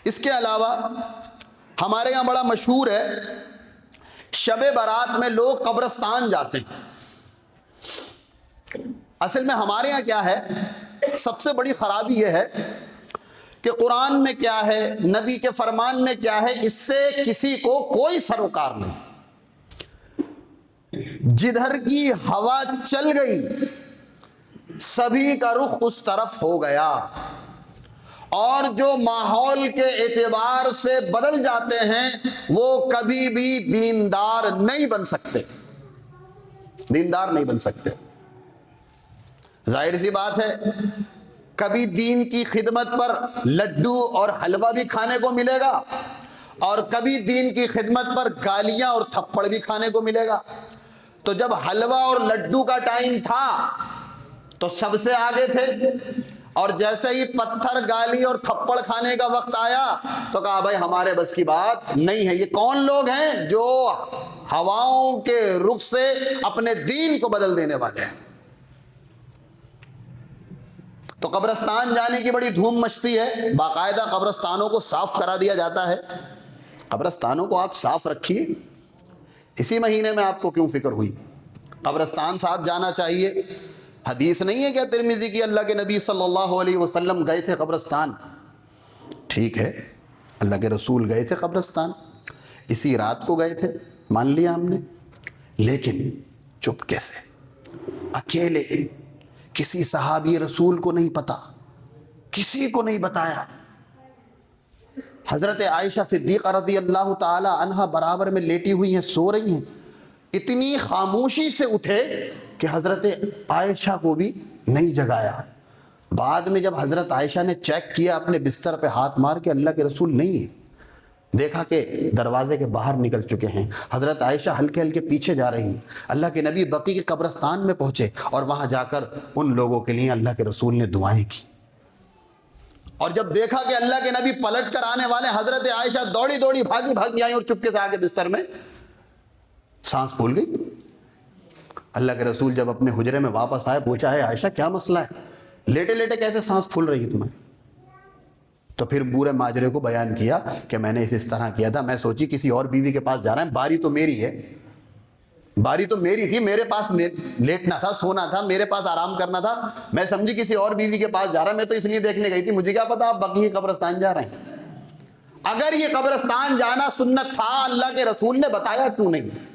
اس کے علاوہ ہمارے یہاں بڑا مشہور ہے، شب برات میں لوگ قبرستان جاتے ہیں۔ اصل میں ہمارے یہاں کیا ہے، سب سے بڑی خرابی یہ ہے کہ قرآن میں کیا ہے، نبی کے فرمان میں کیا ہے، اس سے کسی کو کوئی سروکار نہیں۔ جدھر کی ہوا چل گئی سبھی کا رخ اس طرف ہو گیا، اور جو ماحول کے اعتبار سے بدل جاتے ہیں وہ کبھی بھی دیندار نہیں بن سکتے، دیندار نہیں بن سکتے۔ ظاہر سی بات ہے، کبھی دین کی خدمت پر لڈو اور حلوہ بھی کھانے کو ملے گا، اور کبھی دین کی خدمت پر گالیاں اور تھپڑ بھی کھانے کو ملے گا۔ تو جب حلوہ اور لڈو کا ٹائم تھا تو سب سے آگے تھے، اور جیسے ہی پتھر گالی اور تھپڑ کھانے کا وقت آیا تو کہا بھائی ہمارے بس کی بات نہیں ہے۔ یہ کون لوگ ہیں جو ہواؤں کے رخ سے اپنے دین کو بدل دینے والے ہیں؟ تو قبرستان جانے کی بڑی دھوم مچتی ہے، باقاعدہ قبرستانوں کو صاف کرا دیا جاتا ہے۔ قبرستانوں کو آپ صاف رکھیے، اسی مہینے میں آپ کو کیوں فکر ہوئی؟ قبرستان صاحب جانا چاہیے۔ حدیث نہیں ہے کیا ترمذی کی، اللہ کے نبی صلی اللہ علیہ وسلم گئے تھے قبرستان؟ ٹھیک ہے، اللہ کے رسول گئے تھے قبرستان، اسی رات کو گئے تھے، مان لیا ہم نے، لیکن چپکے سے، اکیلے، کسی صحابی رسول کو نہیں پتا، کسی کو نہیں بتایا۔ حضرت عائشہ صدیقہ رضی اللہ تعالی عنہا برابر میں لیٹی ہوئی ہیں، سو رہی ہیں، اتنی خاموشی سے اٹھے کہ حضرت عائشہ کو بھی نہیں جگایا۔ بعد میں جب حضرت عائشہ نے چیک کیا اپنے بستر پہ ہاتھ مار کے، اللہ کے رسول نہیں ہے، دیکھا کہ دروازے کے باہر نکل چکے ہیں۔ حضرت عائشہ ہلکے ہلکے پیچھے جا رہی ہیں۔ اللہ کے نبی بقیع کے قبرستان میں پہنچے اور وہاں جا کر ان لوگوں کے لیے اللہ کے رسول نے دعائیں کی، اور جب دیکھا کہ اللہ کے نبی پلٹ کر آنے والے، حضرت عائشہ دوڑی دوڑی بھاگی آئی اور چپکے سے آگے بستر میں سانس پھول گئی۔ اللہ کے رسول جب اپنے حجرے میں واپس آئے، پوچھا ہے عائشہ کیا مسئلہ ہے، لیٹے لیٹے کیسے سانس پھول رہی ہے تمہیں؟ تو پھر پورے ماجرے کو بیان کیا کہ میں نے اس طرح کیا تھا، میں سوچی کسی اور بیوی کے پاس جا رہا ہے، باری تو میری ہے، باری تو میری تھی، میرے پاس لیٹنا تھا، سونا تھا، میرے پاس آرام کرنا تھا، میں سمجھی کسی اور بیوی کے پاس جا رہا ہے، میں تو اس لیے دیکھنے گئی تھی، مجھے کیا پتا آپ بقیع قبرستان جا رہے ہیں۔ اگر یہ قبرستان جانا سنت تھا، اللہ کے رسول نے بتایا کیوں نہیں؟